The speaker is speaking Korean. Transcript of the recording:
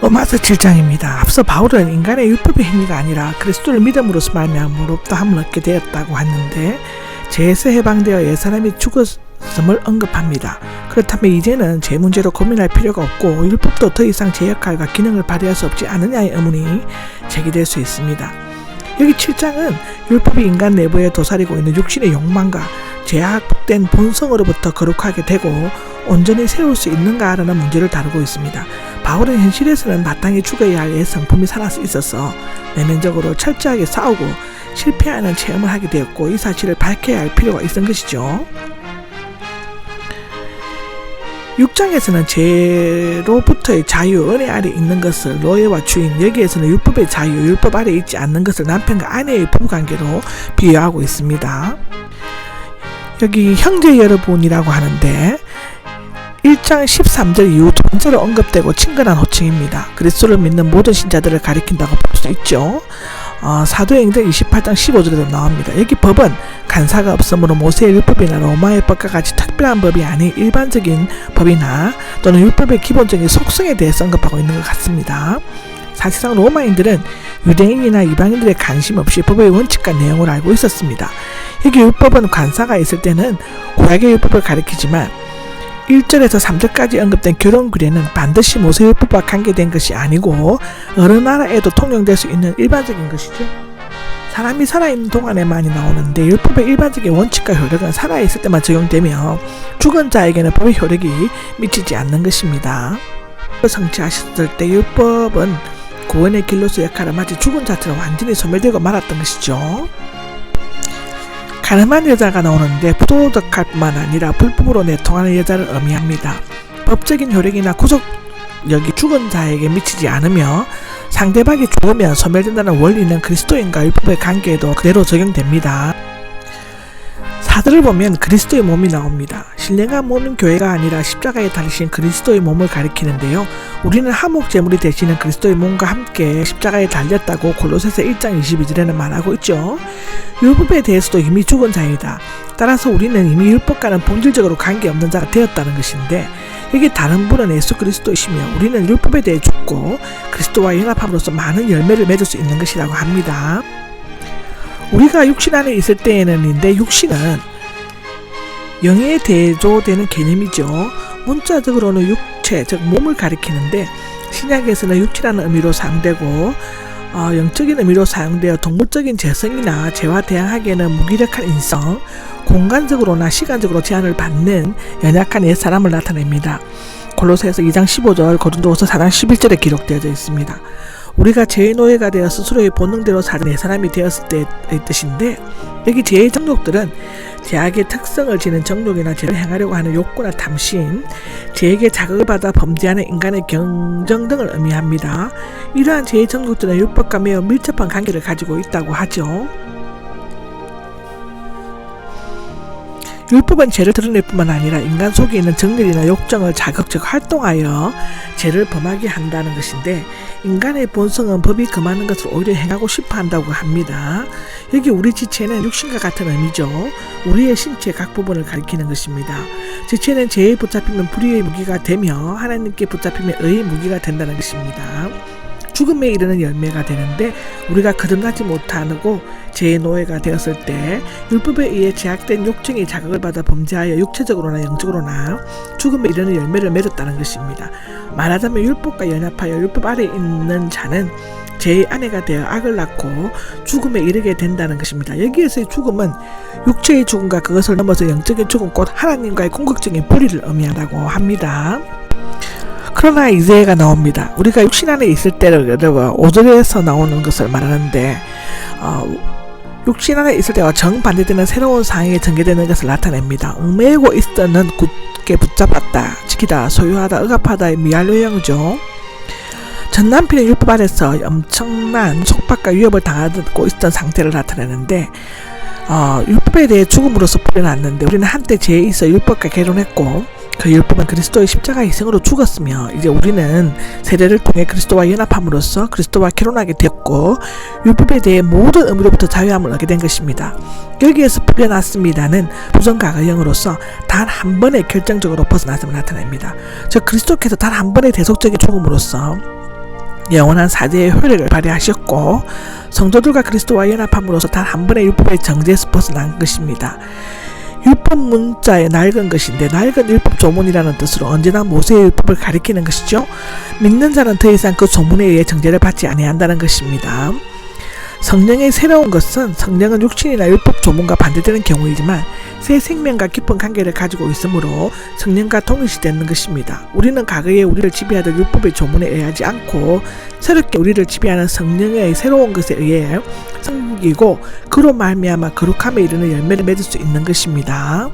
로마서 7장입니다. 앞서 바울은 인간의 율법의 행위가 아니라 그리스도를 믿음으로서 말미암음으로부터 함을 얻게 되었다고 했는데, 죄에서 해방되어 옛사람이 죽었음을 언급합니다. 그렇다면 이제는 죄 문제로 고민할 필요가 없고 율법도 더 이상 제 역할과 기능을 발휘할 수 없지 않느냐의 의문이 제기될 수 있습니다. 여기 7장은 율법이 인간 내부에 도사리고 있는 육신의 욕망과 죄악된 본성으로부터 거룩하게 되고 온전히 세울 수 있는가라는 문제를 다루고 있습니다. 바울은 현실에서는 마땅히 죽어야 할 옛 성품이 살아 있어서 내면적으로 철저하게 싸우고 실패하는 체험을 하게 되었고, 이 사실을 밝혀야 할 필요가 있는 것이죠. 6장에서는 죄로부터의 자유, 은혜 아래 있는 것을 노예와 주인, 여기에서는 율법의 자유, 율법 아래 있지 않는 것을 남편과 아내의 부부관계로 비유하고 있습니다. 여기 형제 여러분이라고 하는데 1장 13절 이후 두 번째로 언급되고 친근한 호칭입니다. 그리스도를 믿는 모든 신자들을 가리킨다고 볼 수 있죠. 사도행전 28장 15절에도 나옵니다. 여기 법은 간사가 없으므로 모세의 율법이나 로마의 법과 같이 특별한 법이 아닌 일반적인 법이나 또는 율법의 기본적인 속성에 대해서 언급하고 있는 것 같습니다. 사실상 로마인들은 유대인이나 이방인들의 관심 없이 법의 원칙과 내용을 알고 있었습니다. 여기 율법은 간사가 있을 때는 구약의 율법을 가리키지만 1절에서 3절까지 언급된 결혼 규례는 반드시 모세율법과 관계된 것이 아니고 어느 나라에도 통용될 수 있는 일반적인 것이죠. 사람이 살아있는 동안에만이 나오는데 율법의 일반적인 원칙과 효력은 살아있을 때만 적용되며 죽은 자에게는 법의 효력이 미치지 않는 것입니다. 성취하셨을 때 율법은 구원의 길로서 역할을 마치 죽은 자처럼 완전히 소멸되고 말았던 것이죠. 가늠한 여자가 나오는데 부도덕할 뿐만 아니라 불법으로 내통하는 여자를 의미합니다. 법적인 효력이나 구속력이 죽은 자에게 미치지 않으며 상대방이 죽으면 소멸된다는 원리는 그리스도인과 율법의 관계에도 그대로 적용됩니다. 사도를 보면 그리스도의 몸이 나옵니다. 신령한 몸인 교회가 아니라 십자가에 달리신 그리스도의 몸을 가리키는데요. 우리는 화목 제물이 되시는 그리스도의 몸과 함께 십자가에 달렸다고 골로새서 1장 22절에는 말하고 있죠. 율법에 대해서도 이미 죽은 자이다. 따라서 우리는 이미 율법과는 본질적으로 관계없는 자가 되었다는 것인데, 여기 다른 분은 예수 그리스도이시며 우리는 율법에 대해 죽고 그리스도와 연합함으로써 많은 열매를 맺을 수 있는 것이라고 합니다. 우리가 육신 안에 있을 때에는인데 육신은 영에 대조되는 개념이죠. 문자적으로는 육체, 즉 몸을 가리키는데 신약에서는 육체라는 의미로 사용되고 영적인 의미로 사용되어 동물적인 재성이나 죄와 대항하기에는 무기력한 인성, 공간적으로나 시간적으로 제한을 받는 연약한 옛사람을 나타냅니다. 골로새서 2장 15절, 고린도후서 4장 11절에 기록되어 있습니다. 우리가 죄의 노예가 되어 스스로의 본능대로 사는 옛사람이 되었을 때의 뜻인데, 여기 죄의 정욕들은 죄악의 특성을 지닌 정욕이나 죄를 행하려고 하는 욕구나 탐심, 죄에게 자극을 받아 범죄하는 인간의 경정 등을 의미합니다. 이러한 죄의 정욕들은 율법과 매우 밀접한 관계를 가지고 있다고 하죠. 율법은 죄를 드러낼 뿐만 아니라 인간 속에 있는 정열이나 욕정을 자극적 활동하여 죄를 범하게 한다는 것인데, 인간의 본성은 법이 금하는 것을 오히려 행하고 싶어 한다고 합니다. 여기 우리 지체는 육신과 같은 의미죠. 우리의 신체 각 부분을 가리키는 것입니다. 지체는 죄에 붙잡히면 불의의 무기가 되며 하나님께 붙잡히면 의의 무기가 된다는 것입니다. 죽음에 이르는 열매가 되는데, 우리가 거듭나지 못하고 죄의 노예가 되었을 때 율법에 의해 제약된 욕정이 자극을 받아 범죄하여 육체적으로나 영적으로나 죽음에 이르는 열매를 맺었다는 것입니다. 말하자면 율법과 연합하여 율법 아래 있는 자는 죄의 아내가 되어 악을 낳고 죽음에 이르게 된다는 것입니다. 여기에서의 죽음은 육체의 죽음과 그것을 넘어서 영적인 죽음, 곧 하나님과의 궁극적인 불의를 의미한다고 합니다. 그러나 이제가 나옵니다. 우리가 육신 안에 있을 때를 5절에서 나오는 것을 말하는데, 육신 안에 있을 때와 정반대되는 새로운 상황이 전개되는 것을 나타냅니다. 얽매이고 있었는 굳게 붙잡았다, 지키다, 소유하다, 억압하다의 미완료형이죠. 전 남편의 율법 아래서 엄청난 속박과 위협을 당하고 있던 상태를 나타내는데, 율법에 대해 죽음으로써 풀려났는데, 우리는 한때 죄에 있어 율법과 결혼했고 그 율법은 그리스도의 십자가 희생으로 죽었으며, 이제 우리는 세례를 통해 그리스도와 연합함으로써 그리스도와 결혼하게 되었고 율법에 대해 모든 의무로부터 자유함을 얻게 된 것입니다. 여기에서 풀려났습니다는 부정과거형으로서 단 한 번의 결정적으로 벗어났음을 나타냅니다. 즉 그리스도께서 단 한 번의 대속적인 죽음으로써 영원한 사제의 효력을 발휘하셨고 성도들과 그리스도와 연합함으로써 단 한 번의 율법의 정죄에서 벗어난 것입니다. 율법 문자의 낡은 것인데 낡은 율법 조문이라는 뜻으로 언제나 모세의 율법을 가리키는 것이죠. 믿는 자는 더 이상 그 조문에 의해 정죄를 받지 아니한다는 것입니다. 성령의 새로운 것은 성령은 육신이나 율법 조문과 반대되는 경우이지만 새 생명과 깊은 관계를 가지고 있으므로 성령과 동일시되는 것입니다. 우리는 과거에 우리를 지배하던 율법의 조문에 의하지 않고 새롭게 우리를 지배하는 성령의 새로운 것에 의해 생기고 그로 말미암아 거룩함에 이르는 열매를 맺을 수 있는 것입니다.